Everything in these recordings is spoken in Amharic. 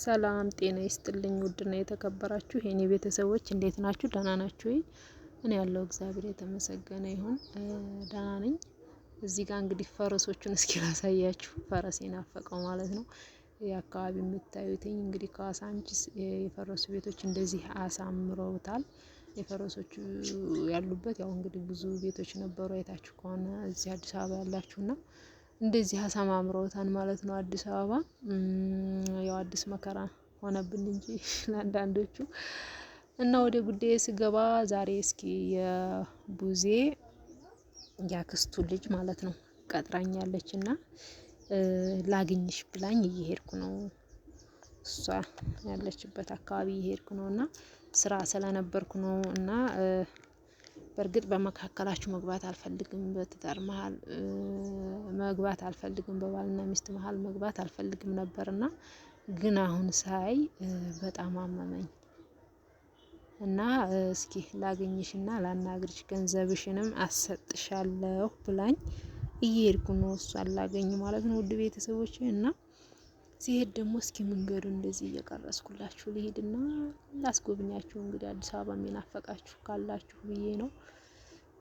ሰላም ጤና ይስጥልኝ ውድና የተከበራችሁ የኔ ቤተሰቦች እንዴት ናችሁ? ደህና ናችሁ ወይ? እኔ ያለው እግዚአብሔር የተመሰገነ ይሁን ደህና ነኝ። እዚህ ጋር እንግዲህ ፈረሶቹን እስኪ ላሳያችሁ። ፈረስ ናፈቀው ማለት ነው። የአካባቢ የምታዩትኝ እንግዲህ ካሳንቺስ የፈረሱ ቤቶች እንደዚህ አሳምረውታል። የፈረሶቹ ያሉበት ያው እንግዲህ ብዙ ቤቶች ነበሩ አይታችሁ ከሆነ እዚህ አዲስ አበባ ያላችሁና እንደዚህ አሳማምረውታል ማለት ነው። አዲስ አበባ ያው አዲስ መከራ ሆነብን እንጂ ለአንዳንዶቹ እና ወደ ጉዳዬ ስገባ ዛሬ እስኪ የቡዜ ያክስቱ ልጅ ማለት ነው ቀጥራኛለች እና ላግኝሽ ብላኝ እየሄድኩ ነው። እሷ ያለችበት አካባቢ እየሄድኩ ነው እና ስራ ስለነበርኩ ነው እና በእርግጥ በመካከላችሁ መግባት አልፈልግም፣ በትዳር መሀል መግባት አልፈልግም፣ በባልና ሚስት መሀል መግባት አልፈልግም ነበርና ግን አሁን ሳይ በጣም አመመኝ እና እስኪ ላገኝሽና ላናግርሽ ገንዘብሽንም አሰጥሻለሁ ብላኝ እየሄድኩ ነው እሷን ላገኝ ማለት ነው። ውድ ቤተሰቦች እና ሲሄድ ደግሞ እስኪ መንገዱ እንደዚህ እየቀረስኩላችሁ ልሄድና ላስጎብኛችሁ። እንግዲህ አዲስ አበባ የሚናፈቃችሁ ካላችሁ ብዬ ነው።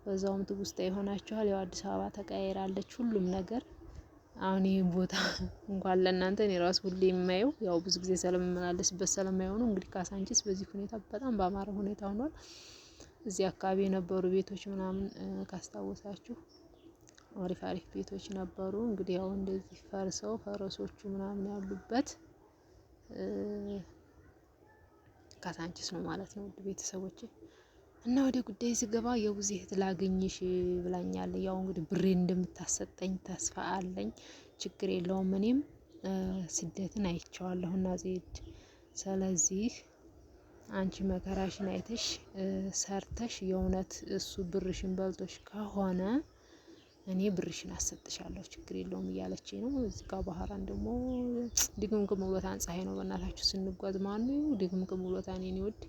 በዛውም ትውስታ ይሆናችኋል። ያው አዲስ አበባ ተቀያይራለች ሁሉም ነገር። አሁን ይሄ ቦታ እንኳን ለእናንተ እኔ ራሱ ሁሌ የማየው ያው ብዙ ጊዜ ስለምመላለስበት ስለማይሆኑ እንግዲህ ካሳንቺስ በዚህ ሁኔታ በጣም ባማረ ሁኔታ ሆኗል። እዚህ አካባቢ የነበሩ ቤቶች ምናምን ካስታወሳችሁ አሪፍ አሪፍ ቤቶች ነበሩ። እንግዲህ ያው እንደዚህ ፈርሰው ፈረሶቹ ምናምን ያሉበት ካሳንቺስ ነው ማለት ነው ውድ ቤተሰቦቼ። እና ወደ ጉዳይ ስገባ የቡዜ እህት ላገኝሽ ብላኛለ። ያው እንግዲህ ብሬን እንደምታሰጠኝ ተስፋ አለኝ። ችግር የለውም እኔም ስደትን አይቼዋለሁና ዜድ። ስለዚህ አንቺ መከራሽን አይተሽ ሰርተሽ የእውነት እሱ ብርሽን በልቶሽ ከሆነ እኔ ብርሽን አሰጥሻለሁ ችግር የለውም እያለች ነው። እዚህ ጋር ባህራን ደግሞ ድግምግም ብሎታን ፀሐይ ነው በእናታችሁ ስንጓዝ ማኑ ድግምግም ብሎታን የኔ ውድ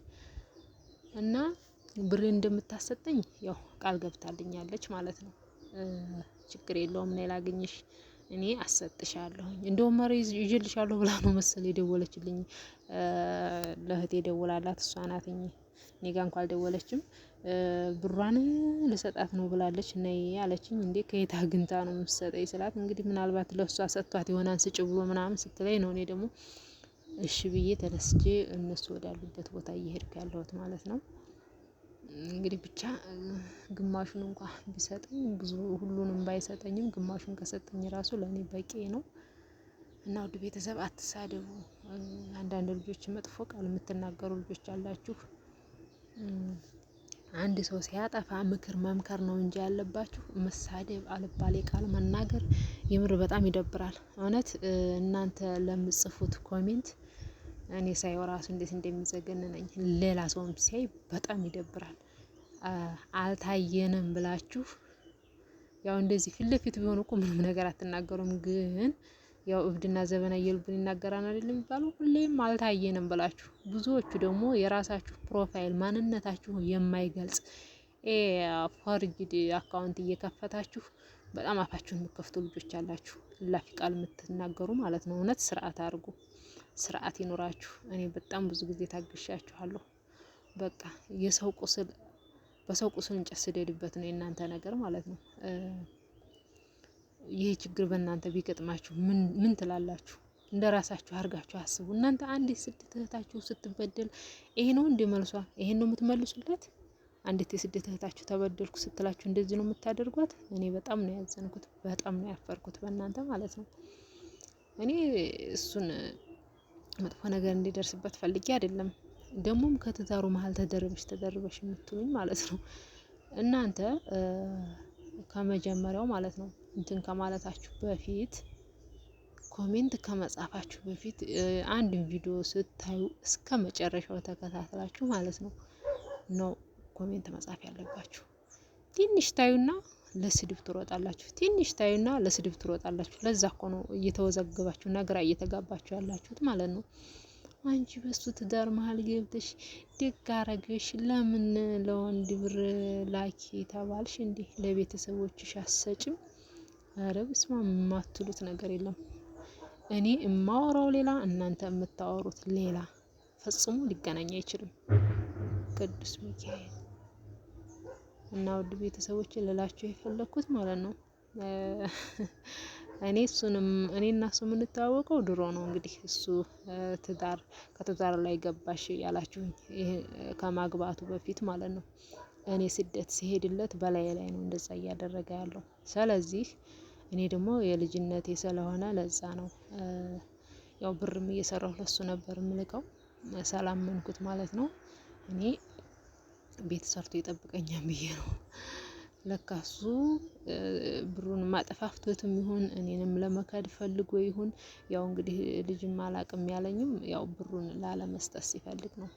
እና ብሬን እንደምታሰጠኝ ያው ቃል ገብታልኛለች ማለት ነው። ችግር የለውም እኔ ላገኝሽ እኔ አሰጥሻለሁኝ። እንደውም መሪ ይዤልሻለሁ ብላ ነው መሰል የደወለችልኝ። ለእህቴ ደውላላት እሷ ናትኝ እኔ ጋር እንኳን አልደወለችም። ብሯን ልሰጣት ነው ብላለች ነይ ያለችኝ። እንዴ ከየት አግኝታ ነው የምትሰጠኝ ስላት እንግዲህ ምናልባት ለእሷ ሰጥቷት ይሆናል ስጭ ብሎ ምናምን ስትለኝ ነው። እኔ ደግሞ እሺ ብዬ ተነስቼ እነሱ ወዳሉበት ቦታ እየሄድኩ ያለሁት ማለት ነው። እንግዲህ ብቻ ግማሹን እንኳን ቢሰጠኝ ብዙ ሁሉንም ባይሰጠኝም ግማሹን ከሰጠኝ ራሱ ለኔ በቂ ነው። እና ውድ ቤተሰብ አትሳደቡ። አንዳንድ ልጆች መጥፎ ቃል የምትናገሩ ልጆች አላችሁ። አንድ ሰው ሲያጠፋ ምክር መምከር ነው እንጂ ያለባችሁ መሳደብ፣ አልባሌ ቃል መናገር የምር በጣም ይደብራል። እውነት እናንተ ለምጽፉት ኮሜንት እኔ ሳይው ራሱ እንዴት እንደሚዘገንነኝ ሌላ ሰውም ሲያይ በጣም ይደብራል። አልታየንም ብላችሁ ያው እንደዚህ ፊት ለፊት ቢሆን እኮ ምንም ነገር አትናገሩም። ግን ያው እብድና ዘበና እየልቡን ይናገራል አይደል የሚባለው። ሁሌም አልታየንም ብላችሁ ብዙዎቹ ደግሞ የራሳችሁ ፕሮፋይል ማንነታችሁ የማይገልጽ ፎርጅድ አካውንት እየከፈታችሁ በጣም አፋችሁን የምትከፍቱ ልጆች አላችሁ። ላፊ ቃል የምትናገሩ ማለት ነው። እውነት ስርዓት አድርጉ። ስርዓት ይኖራችሁ። እኔ በጣም ብዙ ጊዜ ታግሻችኋለሁ። በቃ የሰው ቁስል በሰው ቁስል እንጨት ስደድበት ነው የእናንተ ነገር ማለት ነው። ይሄ ችግር በእናንተ ቢገጥማችሁ ምን ትላላችሁ? እንደ ራሳችሁ አድርጋችሁ አስቡ። እናንተ አንዲት ስደት እህታችሁ ስትበደል ይሄ ነው እንደ መልሷ ይሄን ነው የምትመልሱለት? አንዲት የስደት እህታችሁ ተበደልኩ ስትላችሁ እንደዚህ ነው የምታደርጓት? እኔ በጣም ነው ያዘንኩት፣ በጣም ነው ያፈርኩት በእናንተ ማለት ነው። እኔ እሱን መጥፎ ነገር እንዲደርስበት ፈልጌ አይደለም። ደግሞም ከትዳሩ መሀል ተደርበሽ የምትሉኝ ማለት ነው። እናንተ ከመጀመሪያው ማለት ነው እንትን ከማለታችሁ በፊት ኮሜንት ከመጻፋችሁ በፊት አንድ ቪዲዮ ስታዩ እስከ መጨረሻው ተከታትላችሁ ማለት ነው ኮሜንት መጻፍ ያለባችሁ። ትንሽ ታዩና ለስድብ ትሮጣላችሁ፣ ትንሽ ታዩና ለስድብ ትሮጣላችሁ። ለዛ እኮ ነው እየተወዘገባችሁ ግራ እየተጋባችሁ ያላችሁት ማለት ነው። አንቺ በሱ ትዳር መሀል ገብተሽ ደግ አረገሽ ለምን ለወንድ ብር ላኪ ተባልሽ እንዴ? ለቤተሰቦችሽ አሰጭም? ኧረ በስመ አብ የማትሉት ነገር የለም። እኔ የማወራው ሌላ፣ እናንተ የምታወሩት ሌላ፣ ፈጽሞ ሊገናኝ አይችልም። ቅዱስ ሚካኤል እና ውድ ቤተሰቦች ልላችሁ የፈለኩት ማለት ነው እኔ እና እሱ የምንተዋወቀው ድሮ ነው። እንግዲህ እሱ ከትዳር ላይ ገባሽ ያላችሁኝ ይሄ ከማግባቱ በፊት ማለት ነው። እኔ ስደት ሲሄድለት በላይ ላይ ነው እንደዛ እያደረገ ያለው። ስለዚህ እኔ ደግሞ የልጅነቴ ስለሆነ ለዛ ነው ያው ብርም እየሰራሁ ለሱ ነበር ምልከው ሰላመንኩት ማለት ነው። እኔ ቤት ሰርቶ ይጠብቀኛል ብዬ ነው። ለካ እሱ ብሩን ማጠፋፍቶትም ይሁን እኔንም ለመካድ ፈልጎ ይሁን ያው እንግዲህ ልጅም አላቅም ያለኝም ያው ብሩን ላለመስጠት ሲፈልግ ነው።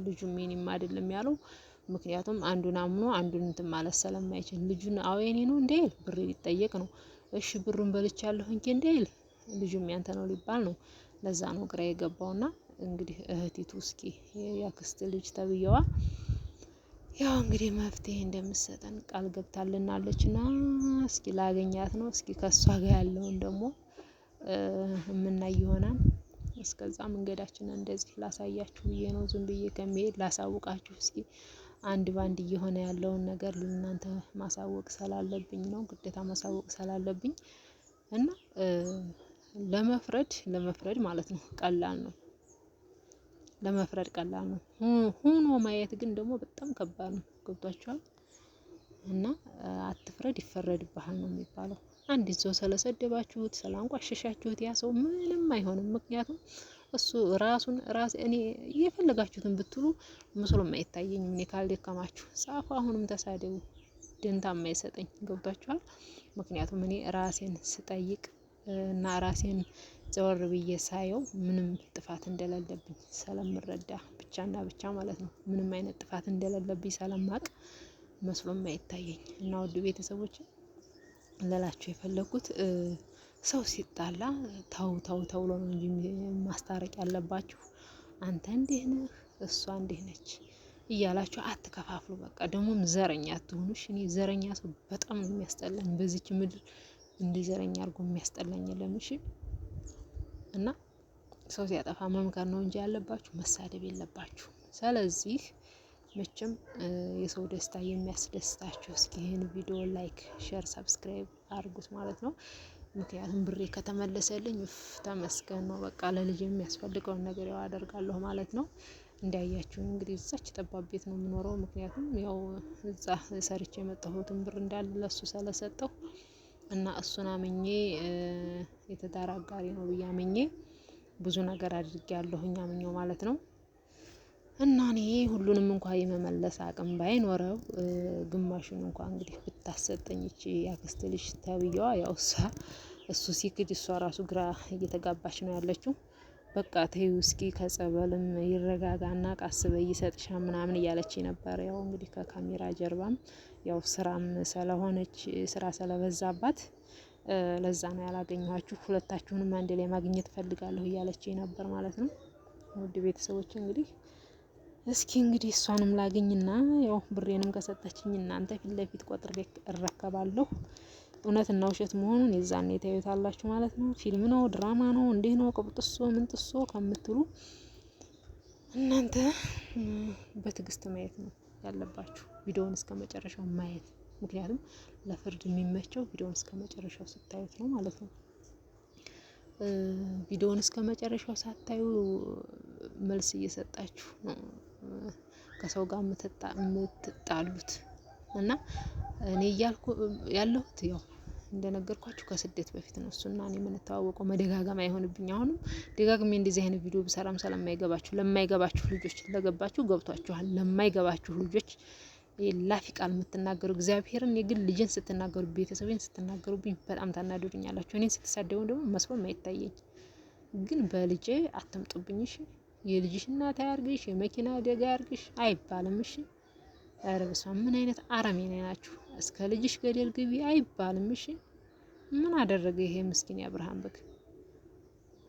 ልጁም የኔም አይደለም ያለው ምክንያቱም አንዱን አምኖ አንዱን እንትን ማለት ስለማይችል ልጁን አዎ የኔ ነው እንዴ ብር ሊጠየቅ ነው። እሺ ብሩን በልቻለሁኝ እንዴ ልጁም ያንተ ነው ሊባል ነው። ለዛ ነው ግራ የገባውና እንግዲህ እህቲቱ እስኪ ያክስት ልጅ ተብየዋ ያው እንግዲህ መፍትሄ እንደምትሰጠን ቃል ገብታልናለችና እስኪ ላገኛት ነው። እስኪ ከሷ ጋር ያለውን ደግሞ የምናይ ይሆናል። እስከዛ መንገዳችንን እንደዚህ ላሳያችሁ ብዬ ነው። ዝም ብዬ ከመሄድ ላሳውቃችሁ እስኪ አንድ ባንድ እየሆነ ያለውን ነገር ለእናንተ ማሳወቅ ስላለብኝ ነው። ግዴታ ማሳወቅ ስላለብኝ እና ለመፍረድ ማለት ነው ቀላል ነው። ለመፍረድ ቀላል ነው። ሆኖ ማየት ግን ደግሞ በጣም ከባድ ነው። ገብቷችኋል? እና አትፍረድ ይፈረድብሃል ነው የሚባለው። አንድ ሰው ስለሰደባችሁት ስላንቋሸሻችሁት ያ ሰው ምንም አይሆንም። ምክንያቱም እሱ እኔ እየፈለጋችሁትን ብትሉ ምስሉም አይታየኝም። እኔ ካልደከማችሁ ጻፉ፣ አሁንም ተሳደቡ፣ ደንታ የማይሰጠኝ ገብቷችኋል? ምክንያቱም እኔ ራሴን ስጠይቅ እና ራሴን ዘወር ብዬ ሳየው ምንም ጥፋት እንደሌለብኝ ስለምረዳ ብቻና ብቻ ማለት ነው። ምንም አይነት ጥፋት እንደሌለብኝ ስለማቅ መስሎም አይታየኝ እና ውድ ቤተሰቦች ልላችሁ የፈለኩት ሰው ሲጣላ ተው ብሎ ነው እንጂ ማስታረቅ ያለባችሁ። አንተ እንዲህ ነህ እሷ እንዲህ ነች እያላችሁ አትከፋፍሉ። በቃ ደግሞም ዘረኛ አትሆኑሽ። እኔ ዘረኛ ሰው በጣም ነው የሚያስጠላኝ። በዚች ምድር እንዲህ ዘረኛ አድርጎ የሚያስጠላኝ የለም። እሺ እና ሰው ሲያጠፋ መምከር ነው እንጂ ያለባችሁ መሳደብ የለባችሁ። ስለዚህ መቼም የሰው ደስታ የሚያስደስታችሁ እስኪ ይህን ቪዲዮ ላይክ፣ ሼር፣ ሰብስክራይብ አድርጉት ማለት ነው። ምክንያቱም ብሬ ከተመለሰልኝ ተመስገን ነው። በቃ ለልጅ የሚያስፈልገውን ነገር ያው አደርጋለሁ ማለት ነው። እንዳያችሁኝ እንግዲህ እዛች ጠባብ ቤት ነው የምኖረው። ምክንያቱም ያው እዛ ሰርቼ የመጣሁትን ብር እንዳለ ለሱ ስለሰጠው እና እሱን አምኜ የትዳር አጋሪ ነው ብዬ አምኜ ብዙ ነገር አድርጌያለሁኝ አምኜው ማለት ነው። እና እኔ ሁሉንም እንኳን የመመለስ አቅም ባይኖረው ግማሹን እንኳን እንግዲህ ብታሰጠኝ እቺ ያክስት ልጅ ተብዬዋ ያው እሱ ሲክድ እሷ ራሱ ግራ እየተጋባች ነው ያለችው። በቃ ተይው እስኪ ከጸበልም ይረጋጋና ቃስበይ ይሰጥሻ ምናምን እያለች ነበር። ያው እንግዲህ ከካሜራ ጀርባም ያው ስራም ስለሆነች ስራ ስለበዛባት ለዛ ነው ያላገኘኋችሁ። ሁለታችሁንም አንድ ላይ ማግኘት ፈልጋለሁ እያለች ነበር ማለት ነው። ውድ ቤተሰቦች እንግዲህ እስኪ እንግዲህ እሷንም ላግኝና ያው ብሬንም ከሰጠችኝ እናንተ ፊት ለፊት ቆጥሬ እረከባለሁ። እውነትና ውሸት መሆኑን የዛኔ ታዩታላችሁ ማለት ነው። ፊልም ነው ድራማ ነው እንዴ ነው ቅብጥሶ ምን ጥሶ ከምትሉ እናንተ በትዕግስት ማየት ነው ያለባችሁ። ቪዲዮውን እስከ መጨረሻው ማየት፣ ምክንያቱም ለፍርድ የሚመቸው ቪዲዮውን እስከ መጨረሻው ስታዩት ነው ማለት ነው። ቪዲዮውን እስከ መጨረሻው ሳታዩ መልስ እየሰጣችሁ ነው ከሰው ጋር የምትጣሉት። እና እኔ እያልኩ ያለሁት ያው እንደነገርኳችሁ ከስደት በፊት ነው እሱና እኔ የምንተዋወቀው። መደጋገም አይሆንብኝ። አሁንም ደጋግሜ እንደዚህ አይነት ቪዲዮ ብሰራም ስለማይገባችሁ፣ ለማይገባችሁ ልጆች ለገባችሁ ገብቷችኋል። ለማይገባችሁ ልጆች ላፊ ቃል የምትናገሩ እግዚአብሔርን የግል ልጅን ስትናገሩ ቤተሰቤን ስትናገሩብኝ በጣም ታናዱኛላችሁ። እኔን ስትሳደቡ ደግሞ መስሎም አይታየኝ። ግን በልጄ አትምጡብኝ እሺ። የልጅሽ እናት አያርግሽ፣ የመኪና አደጋ ያርግሽ አይባልም እሺ። ኧረ በስመ አብ ምን አይነት አረመኔ ናችሁ! እስከ ልጅሽ ገደል ግቢ አይባልም እሺ። ምን አደረገ ይሄ ምስኪን የአብርሃም በግ?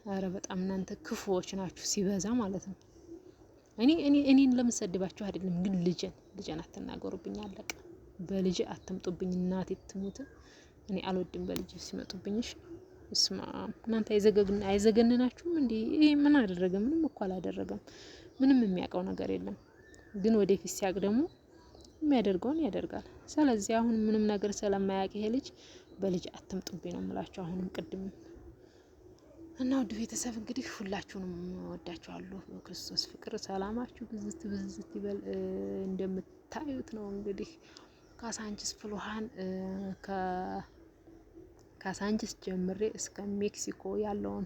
ኧረ በጣም እናንተ ክፉዎች ናችሁ ሲበዛ ማለት ነው። እኔን ለምሰድባችሁ አይደለም፣ ግን ልጄን አትናገሩብኝ። አለቀ። በልጄ አትምጡብኝ። እናቴ ትሙት እኔ አልወድም በልጄ ሲመጡብኝ እሺ። እስማ እናንተ አይዘገንናችሁም እንዴ? ይሄ ምን አደረገ? ምንም እኮ አላደረገም። ምንም የሚያውቀው ነገር የለም። ግን ወደፊት ሲያቅ ደግሞ የሚያደርገውን ያደርጋል። ስለዚህ አሁን ምንም ነገር ስለማያውቅ ይሄ ልጅ በልጅ አትምጡብኝ ነው የምላችሁ። አሁንም ቅድም እና ውድ ቤተሰብ እንግዲህ ሁላችሁንም ወዳችኋለሁ። በክርስቶስ ፍቅር ሰላማችሁ ብዝት ብዝት ይበል። እንደምታዩት ነው እንግዲህ ካሳንችስ ፍልውሃን ከካሳንችስ ጀምሬ እስከ ሜክሲኮ ያለውን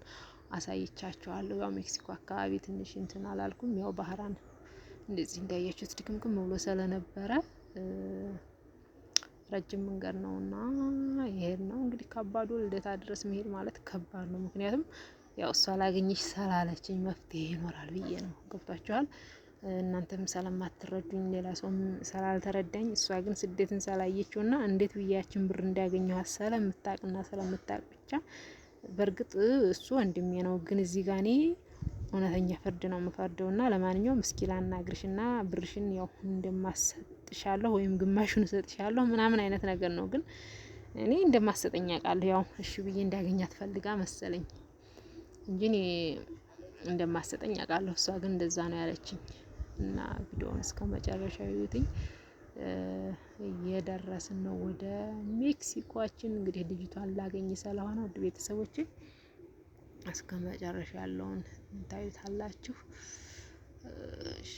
አሳይቻችኋለሁ። ያው ሜክሲኮ አካባቢ ትንሽ እንትን አላልኩም። ያው ባህራን እንደዚህ እንዳያችሁት ድክምክም ብሎ ስለነበረ ረጅም መንገድ ነውና ይሄድ ነው እንግዲህ ከባዱ ልደታ ድረስ መሄድ ማለት ከባድ ነው። ምክንያቱም ያው እሷ ላገኘሽ ስላለችኝ መፍትሄ ይኖራል ብዬ ነው። ገብቷችኋል? እናንተም ስለማትረዱኝ ሌላ ሰውም ስላልተረዳኝ እሷ ግን ስደትን ስላየችውና እንዴት ብያችን ብር እንዳገኘው ስለምታቅና ስለምታቅ ብቻ በእርግጥ እሱ ወንድሜ ነው። ግን እዚህ ጋር እኔ እውነተኛ ፍርድ ነው የምፈርደውና ለማንኛውም እስኪ ላናግርሽና ብርሽን ያው እንደማሰጥሻለሁ ወይም ግማሹን እሰጥሻለሁ ምናምን አይነት ነገር ነው። ግን እኔ እንደማሰጠኝ አውቃለሁ። ያው እሺ ብዬ እንዳገኛት ፈልጋ መሰለኝ እንጂ እኔ እንደማሰጠኝ አውቃለሁ። እሷ ግን እንደዛ ነው ያለችኝ። እና ቪዲዮውን እስከ መጨረሻው ይዩትኝ። እየደረስን ነው ወደ ሜክሲኮአችን። እንግዲህ ልጅቷን ላገኝ ስለሆነ ውድ ቤተሰቦቼ እስከ መጨረሻ ያለውን ታዩታላችሁ። እሺ